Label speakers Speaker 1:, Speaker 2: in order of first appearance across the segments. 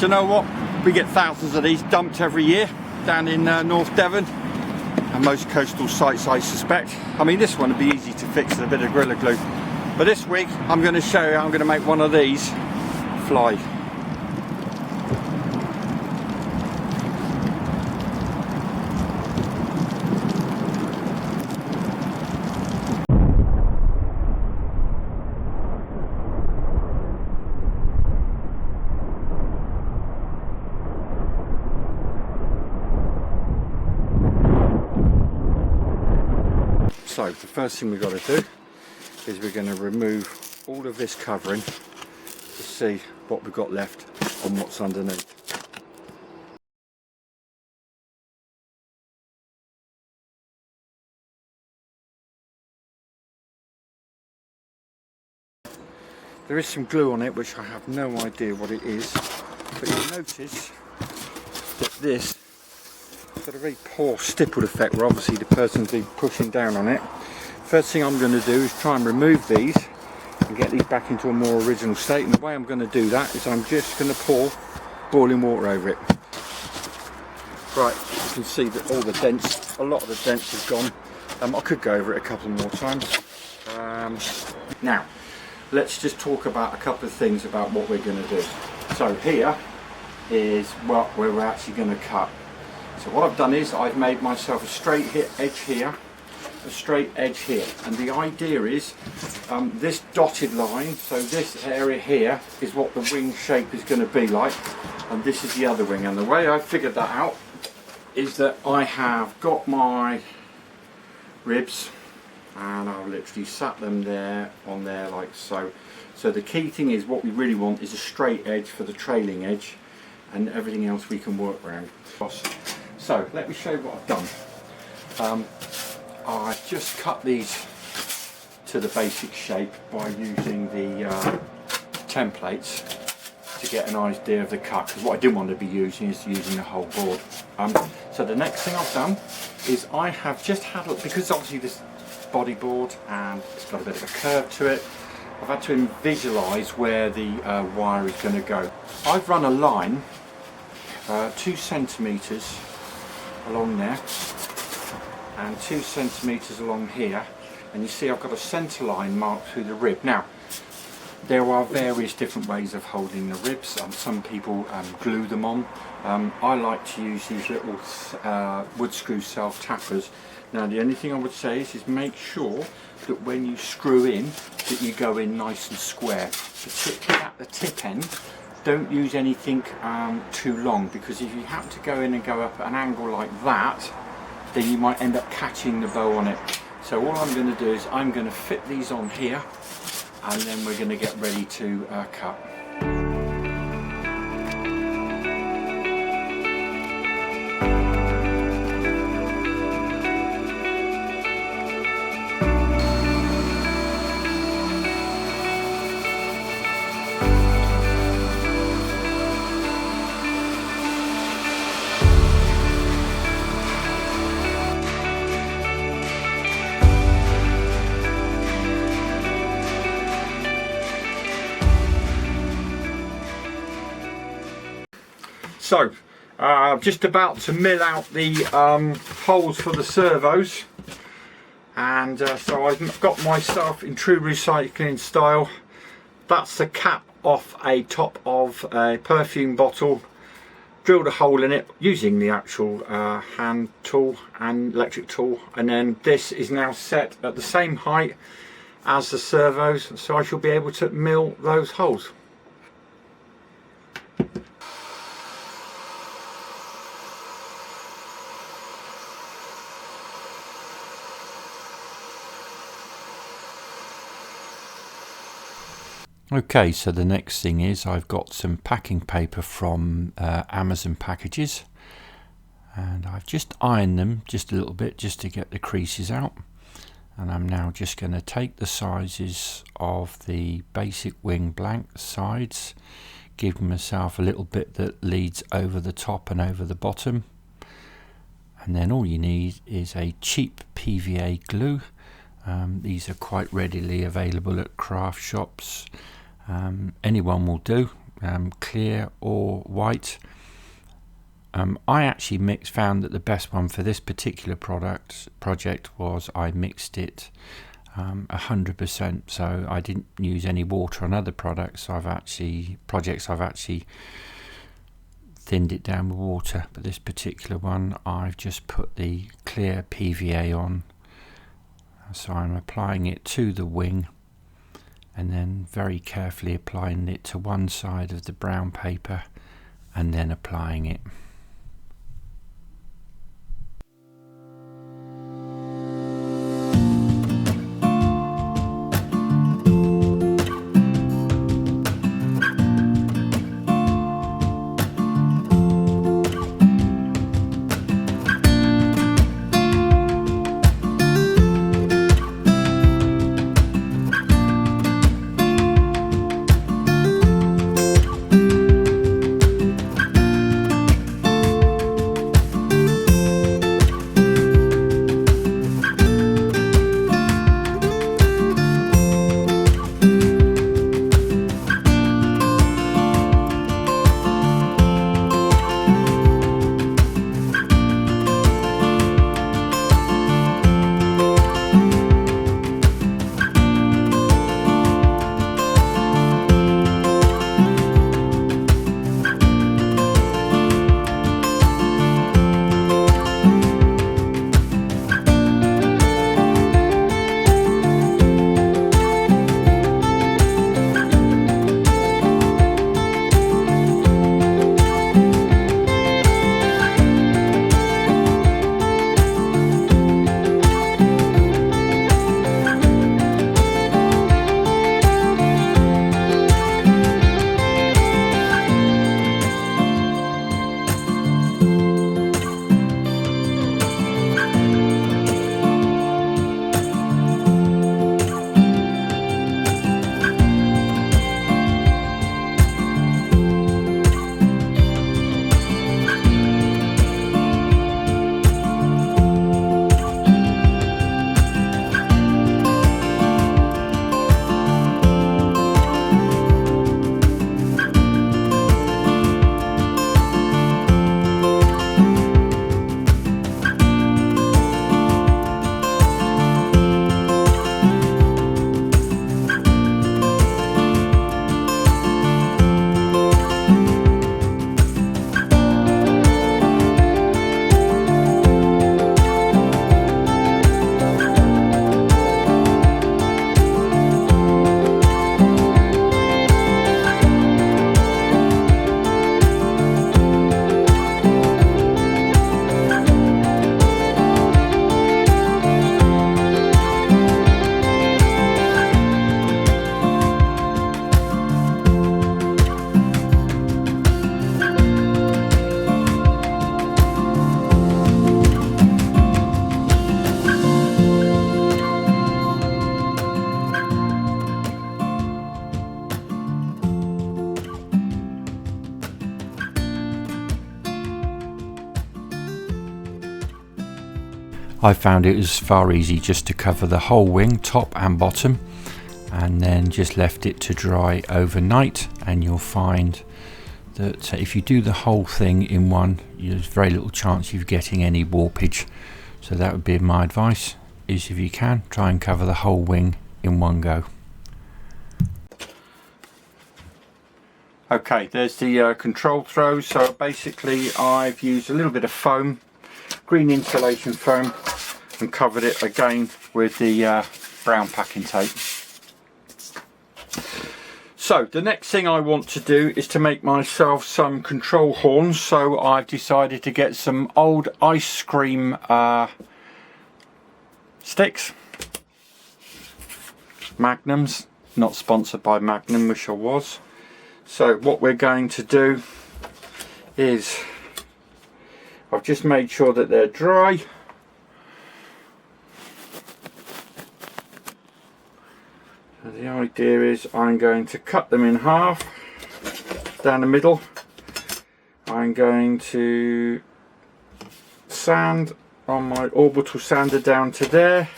Speaker 1: Do you know what? We get thousands of these dumped every year down in North Devon and most coastal sites, I suspect. I mean, this one would be easy to fix with a bit of Gorilla Glue. But this week, I'm going to show you how I'm going to make one of these fly. So the first thing we've got to do is we're going to remove all of this covering to see what we've got left and what's underneath. There is some glue on it which I have no idea what it is, but you'll notice that this has got a very poor stippled effect where obviously the person's been pushing down on it. First thing I'm going to do is try and remove these and get these back into a more original state, and the way I'm going to do that is I'm just going to pour boiling water over it. Right, you can see that all the dents, a lot of the dents have gone. I could go over it a couple more times. Now, let's just talk about a couple of things about what we're going to do. So here is what we're actually going to cut. So what I've done is I've made myself a straight edge here, a straight edge here, and the idea is this dotted line, so this area here is what the wing shape is going to be like, and this is the other wing. And the way I figured that out is that I have got my ribs and I've literally sat them there on there like so. So the key thing is, what we really want is a straight edge for the trailing edge, and everything else we can work around. So let me show you what I've done. I've just cut these to the basic shape by using the templates to get an idea of the cut, because what I didn't want to be using is using the whole board. So the next thing I've done is I have just had, because obviously this bodyboard and it's got a bit of a curve to it, I've had to visualise where the wire is going to go. I've run a line 2 centimetres along there and 2 centimetres along here, and you see I've got a centre line marked through the rib. Now there are various different ways of holding the ribs. Some people glue them on. I like to use these little wood screw self tappers. Now the only thing I would say is make sure that when you screw in that you go in nice and square, particularly at the tip end. Don't use anything too long, because if you have to go in and go up at an angle like that, then you might end up catching the bow on it. So all I'm going to do is I'm going to fit these on here, and then we're going to get ready to cut. So, I'm just about to mill out the holes for the servos, and so I've got myself in true recycling style. That's the cap off a top of a perfume bottle, drilled a hole in it using the actual hand tool and electric tool, and then this is now set at the same height as the servos, so I shall be able to mill those holes.
Speaker 2: Okay, so the next thing is I've got some packing paper from Amazon packages, and I've just ironed them just a little bit just to get the creases out, and I'm now just going to take the sizes of the basic wing blank sides, give myself a little bit that leads over the top and over the bottom, and then all you need is a cheap PVA glue. These are quite readily available at craft shops. Anyone will do. clear or white. I actually found that the best one for this particular project was I mixed it 100%, so I didn't use any water on other projects. I've actually thinned it down with water, but this particular one I've just put the clear PVA on. So I'm applying it to the wing and then very carefully applying it to one side of the brown paper and then applying it. I found it was far easy just to cover the whole wing, top and bottom, and then just left it to dry overnight, and you'll find that if you do the whole thing in one, there's very little chance of getting any warpage. So that would be my advice, is if you can, try and cover the whole wing in one go. Okay, there's the control throw. So basically I've used a little bit of foam, green insulation foam, and covered it again with the brown packing tape. So the next thing I want to do is to make myself some control horns. So I've decided to get some old ice cream sticks, Magnums, not sponsored by Magnum, wish I was. So what we're going to do is, I've just made sure that they're dry. So the idea is I'm going to cut them in half down the middle. I'm going to sand on my orbital sander down to there.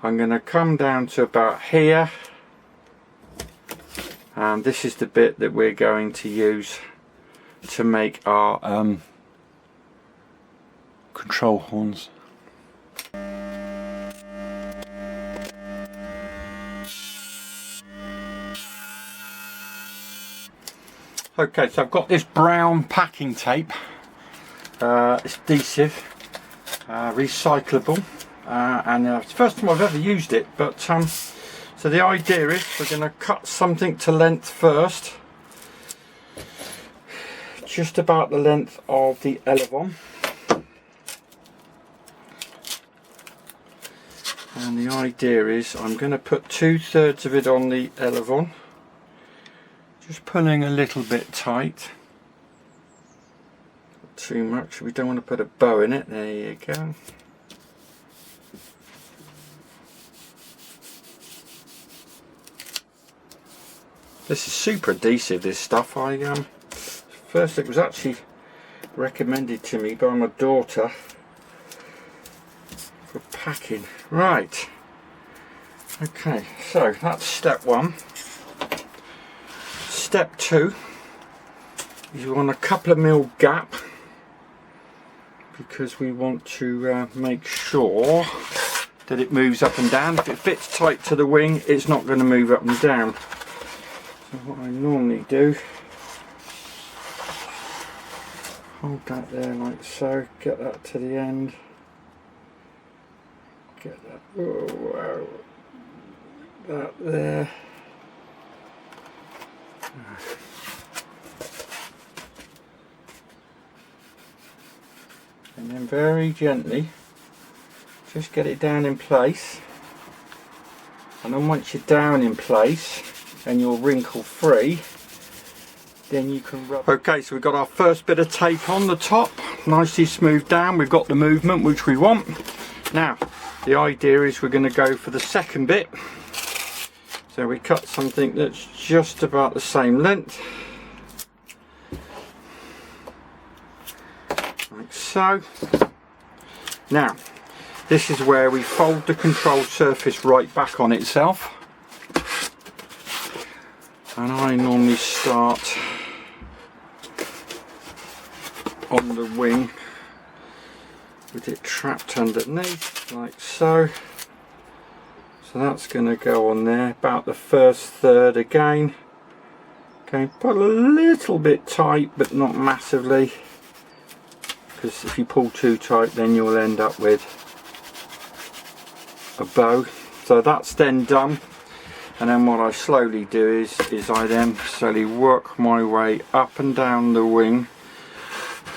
Speaker 2: I'm going to come down to about here,
Speaker 1: and this is the bit that we're going to use to make our control horns. Okay, so I've got this brown packing tape. It's adhesive, recyclable, and it's the first time I've ever used it. But so the idea is we're going to cut something to length first, just about the length of the elevon. And the idea is I'm going to put 2/3 of it on the elevon, just pulling a little bit tight. Not too much, we don't want to put a bow in it. There you go. This is super adhesive, this stuff. First it was actually recommended to me by my daughter for packing. Right, okay, so that's step one. Step two is we want a couple of mil gap, because we want to make sure that it moves up and down. If it fits tight to the wing, it's not going to move up and down. So what I normally do, hold that there like so, get that to the end, get that, oh wow, that there. And then very gently just get it down in place, and then once you're down in place and you're wrinkle free, then you can rub. Okay, so we've got our first bit of tape on the top, nicely smoothed down. We've got the movement which we want. Now the idea is we're going to go for the second bit, so we cut something that's just about the same length, like so. Now this is where we fold the control surface right back on itself, and I normally start on the wing with it trapped underneath like so. So that's going to go on there, about the first third again. Okay, pull a little bit tight but not massively, because if you pull too tight then you'll end up with a bow. So that's then done, and then what I slowly do is I then slowly work my way up and down the wing,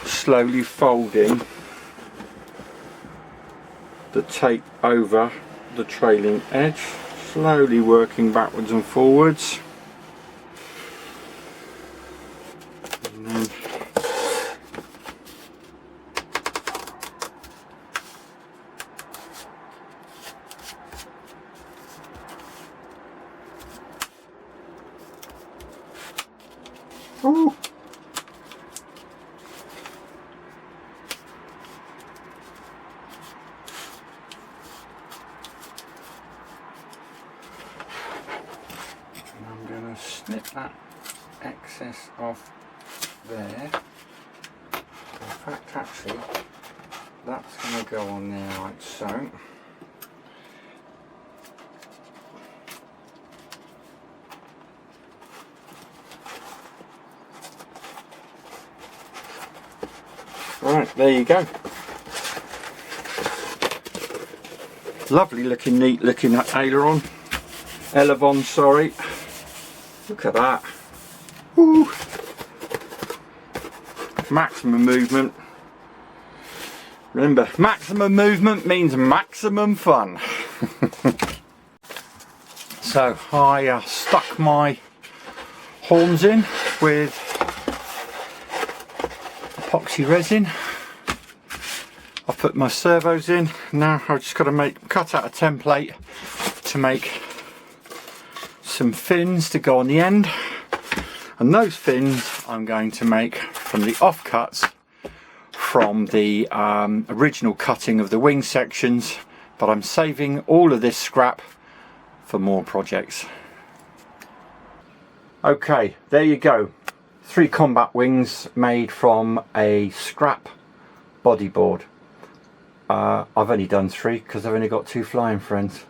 Speaker 1: slowly folding the tape over the trailing edge, slowly working backwards and forwards. And then ooh. I'm going to snip that excess off there. In fact, actually, that's going to go on there like so. Right, there you go. Lovely looking, neat looking aileron. Elevon, sorry. Look at that. Woo. Maximum movement. Remember, maximum movement means maximum fun. So I stuck my horns in with epoxy resin. I've put my servos in. Now I've just got to cut out a template to make some fins to go on the end, and those fins I'm going to make from the offcuts from the original cutting of the wing sections, but I'm saving all of this scrap for more projects. Okay, there you go. 3 combat wings made from a scrap bodyboard. I've only done 3 because I've only got 2 flying friends.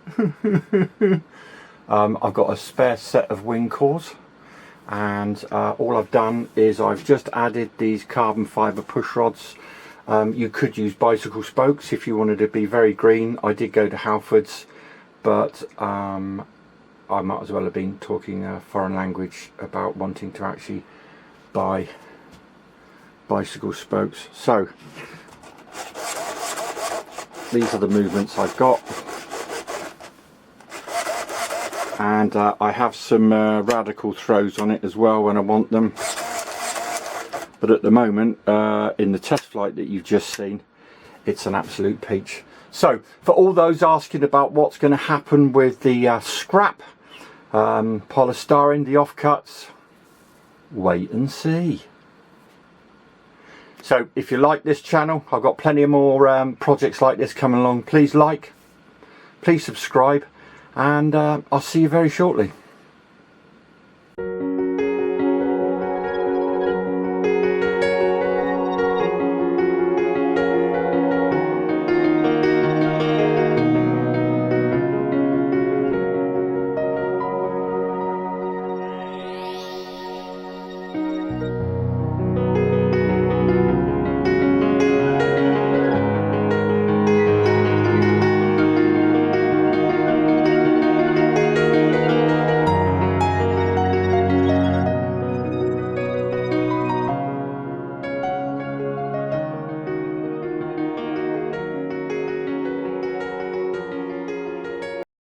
Speaker 1: I've got a spare set of wing cores, and all I've done is I've just added these carbon fibre push rods. You could use bicycle spokes if you wanted to be very green. I did go to Halfords, but I might as well have been talking a foreign language about wanting to actually buy bicycle spokes. So these are the movements I've got, and I have some radical throws on it as well when I want them, but at the moment in the test flight that you've just seen, it's an absolute peach. So for all those asking about what's going to happen with the scrap polystyrene, the offcuts, wait and see. So if you like this channel, I've got plenty of more projects like this coming along. Please like, please subscribe, and I'll see you very shortly.